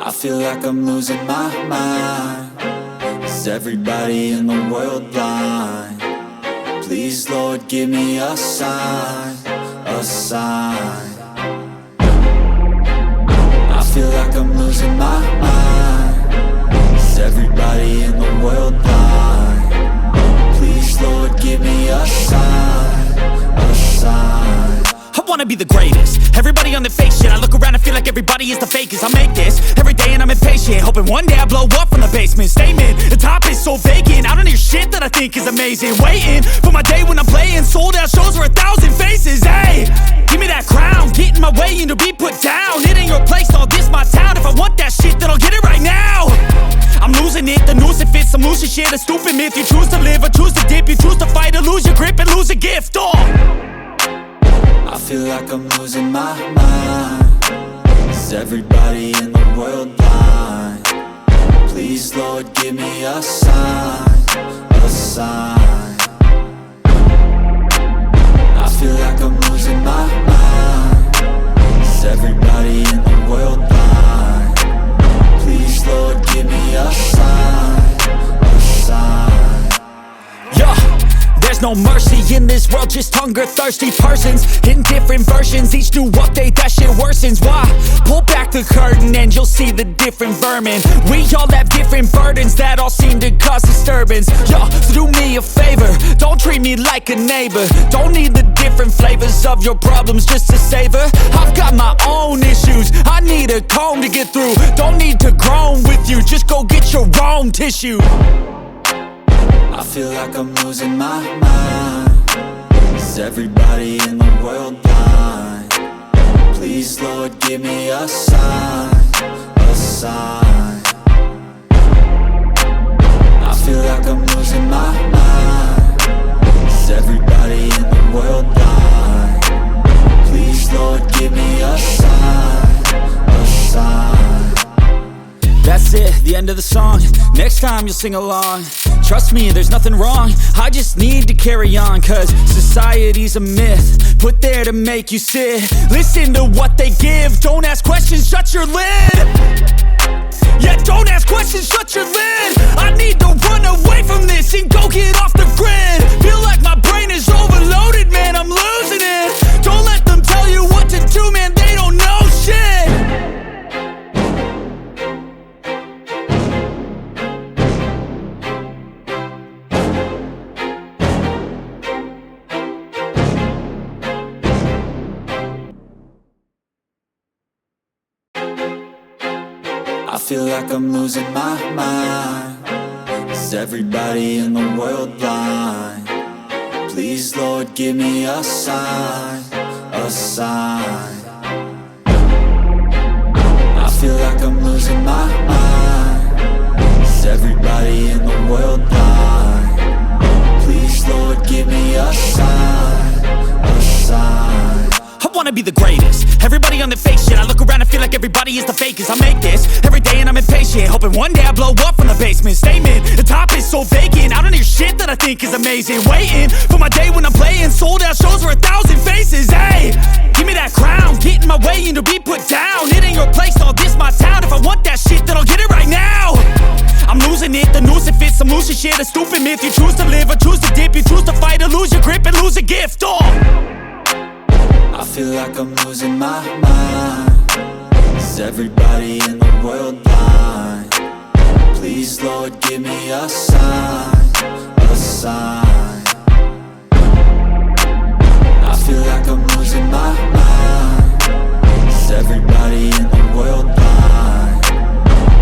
I feel like I'm losing my mind. Is everybody in the world blind? Please, Lord, give me a sign, a sign. I feel like I'm losing my mind. Is everybody in the world blind? Please, Lord, give me a sign, a sign. I wanna be the greatest. Everybody on the fake shit. I look around and feel like everybody is the fakest. I make this every day and I'm impatient, hoping one day I blow up from the basement. Statement, the top is so vacant. I don't hear shit that I think is amazing. Waiting for my day when I'm playing sold out shows for 1,000 faces. Hey, give me that crown, get in my way and to be put down. It ain't your place, all this my town. If I want that shit, then I'll get it right now. I'm losing it, the noose it fits. I'm losing shit, a stupid myth. You choose to live or choose to dip. You choose to fight or lose your grip and lose a gift. I feel like I'm losing my mind. Is everybody in the world blind? Please, Lord, give me a sign, a sign. I feel like I'm losing my mind. Is everybody in the world blind? Please, Lord, give me a sign, a sign. Yeah. There's no mercy in this world, just hunger-thirsty persons in different versions. Each new update, that shit worsens. Why? Pull back the curtain and you'll see the different vermin. We all have different burdens that all seem to cause disturbance. Yo, so do me a favor, don't treat me like a neighbor. Don't need the different flavors of your problems just to savor. I've got my own issues, I need a comb to get through. Don't need to groan with you, just go get your own tissue. I feel like I'm losing my mind. Is everybody in the world blind? Please, Lord, give me a sign, a sign. I feel like I'm losing my mind. Is everybody in the world blind? Please, Lord, give me a sign, a sign. That's it, the end of the song. Next time you'll sing along. Trust me, there's nothing wrong. I just need to carry on, cause society's a myth put there to make you sit. Listen to what they give. Don't ask questions, shut your lid. Yeah, don't ask questions, shut your lid. I need to run away from this and go get off the grid. Feel like my brain is overloaded, man, I'm losing it. Don't let them tell you what to do, man, they don't know shit. I feel like I'm losing my mind. Is everybody in the world blind? Please, Lord, give me a sign, a sign. I feel like I'm losing my mind. Is everybody in the world blind? Please, Lord, give me a sign, a sign. I wanna be the greatest. Everybody on the fake shit. I look around and feel like everybody is the fakest. I make this every day and I'm impatient, hoping one day I blow up from the basement. Statement, the top is so vacant. I don't hear shit that I think is amazing. Waiting for my day when I'm playing sold out shows for 1,000 faces. Hey, give me that crown, get in my way and to be put down. It ain't your place, all this my town. If I want that shit, then I'll get it right now. I'm losing it, the noose it fits. I'm losing shit, a stupid myth. You choose to live or choose to dip. You choose to fight or lose your grip and lose a gift. I feel like I'm losing my mind. Is everybody in the world blind? Please, Lord, give me a sign, a sign. I feel like I'm losing my mind. Is everybody in the world blind?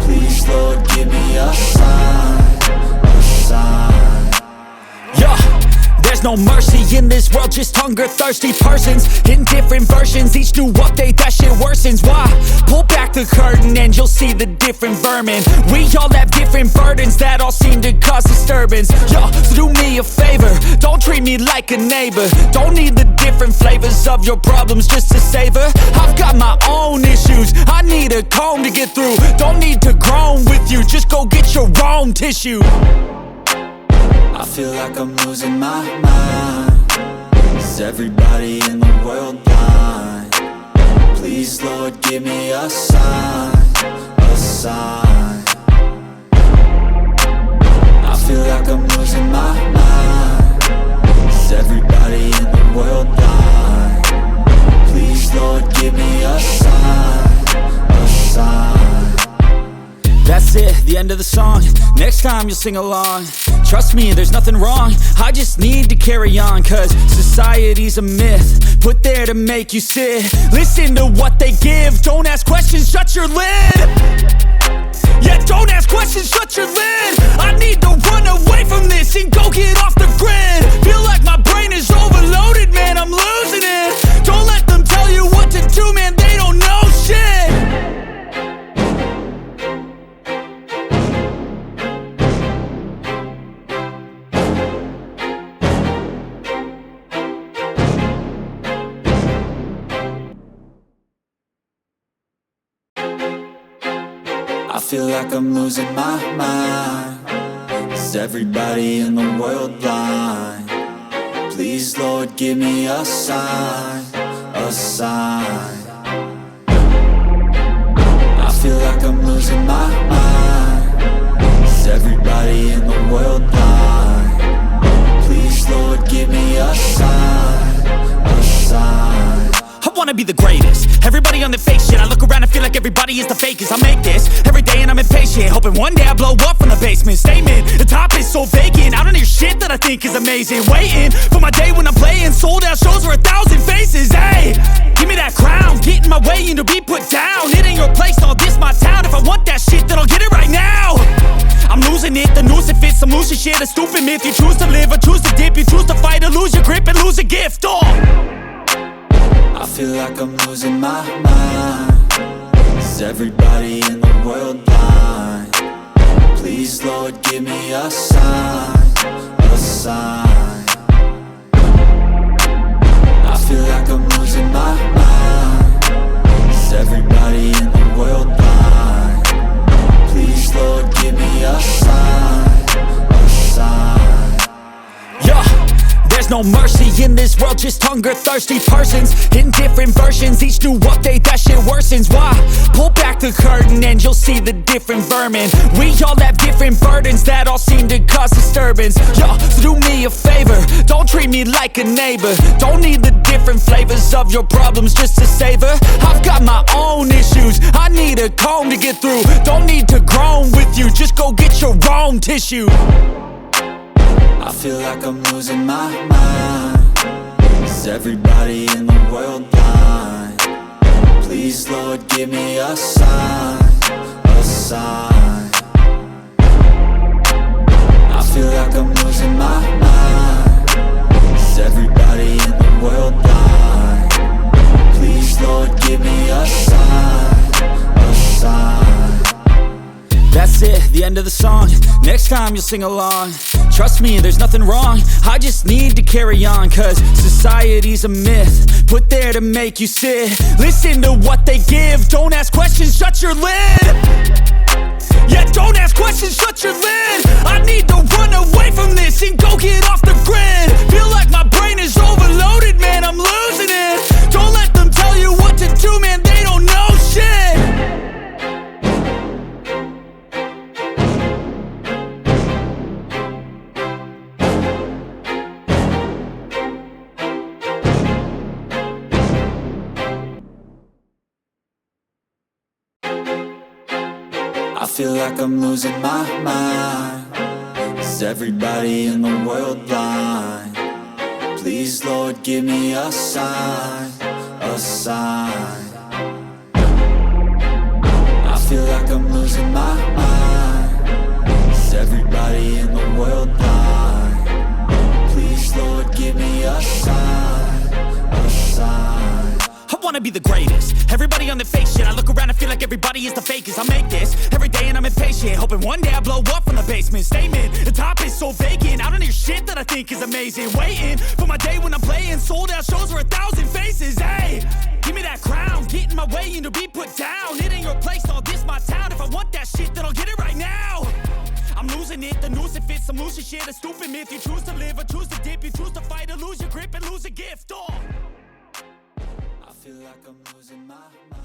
Please, Lord, give me a sign, a sign. Yeah. There's no mercy in this world, just hunger-thirsty persons in different versions. Each new update, that shit worsens. Why? Pull back the curtain and you'll see the different vermin. We all have different burdens that all seem to cause disturbance. Yo, so do me a favor, don't treat me like a neighbor. Don't need the different flavors of your problems just to savor. I've got my own issues, I need a comb to get through. Don't need to groan with you, just go get your own tissue. I feel like I'm losing my mind. Is everybody in the world blind? Please, Lord, give me a sign, a sign. sign. I feel like I'm losing my mind. Is everybody in the world blind? Please, Lord, give me a sign, a sign. That's it, the end of the song. Next time you'll sing along. Trust me, there's nothing wrong. I just need to carry on, cause society's a myth put there to make you sit. Listen to what they give. Don't ask questions, shut your lid. Yeah, don't ask questions, shut your lid. I need to run away from this and go get off the grid. Feel like my brain is overloaded, man, I'm losing it. Don't let them tell you what to do, man, they don't know shit. I feel like I'm losing my mind. Is everybody in the world blind? Please, Lord, give me a sign, a sign. I feel like I'm losing my mind. Is everybody in the world blind? Please, Lord, give me a sign, a sign. I wanna be the greatest. Everybody on the fake shit. I look around and feel like everybody is the fakest. I make this every day and I'm impatient, hoping one day I blow up from the basement. Statement, the top is so vacant. I don't hear shit that I think is amazing. Waiting for my day when I'm playing sold out shows for 1,000 faces. Hey, give me that crown, get in my way and to be put down. It ain't your place, all this my town. If I want that shit, then I'll get it right now. I'm losing it, the noose it fits. I'm losing shit, a stupid myth. You choose to live or choose to dip. You choose to fight or lose your grip and lose a gift. I feel like I'm losing my mind. Is everybody in the world blind? Please, Lord, give me a sign, a sign. I feel like I'm losing my mind. Is everybody in the world blind? Please, Lord, give me a sign, a sign. There's no mercy in this world, just hunger-thirsty persons in different versions. Each new update, that shit worsens. Why? Pull back the curtain and you'll see the different vermin. We all have different burdens that all seem to cause disturbance. Yo, so do me a favor, don't treat me like a neighbor. Don't need the different flavors of your problems just to savor. I've got my own issues, I need a comb to get through. Don't need to groan with you, just go get your own tissue. I feel like I'm losing my mind. Is everybody in the world blind? Please, Lord, give me a sign, a sign. I feel like I'm losing my mind. Is everybody in the world blind? Please, Lord, give me a sign, a sign. That's it, the end of the song. Next time you'll sing along. Trust me, there's nothing wrong. I just need to carry on, cause society's a myth put there to make you sit. Listen to what they give. Don't ask questions, shut your lid. Yeah, don't ask questions, shut your lid. I need to run away from this and go get off the grid. Feel like my brain is overloaded, man, I'm losing it. Don't let them tell you what to do, man, they don't know shit. I feel like I'm losing my mind. Is everybody in the world blind? Please, Lord, give me a sign, a sign. I feel like I'm losing my mind. Is everybody in the world blind? Please, Lord, give me a sign, a sign. I wanna be the greatest. Everybody on the fake shit. I look around and feel like everybody is the fakest. I make this every day and I'm impatient, hoping one day I blow up from the basement. Statement, the top is so vacant. I don't hear shit that I think is amazing. Waiting for my day when I'm playing sold out shows for 1,000 faces. Hey, give me that crown, get in my way and to be put down. It ain't your place, all this my town. If I want that shit, then I'll get it right now. I'm losing it, the noose it fits. I'm losing shit, a stupid myth. You choose to live or choose to dip. You choose to fight or lose your grip and lose a gift. I feel like I'm losing my mind.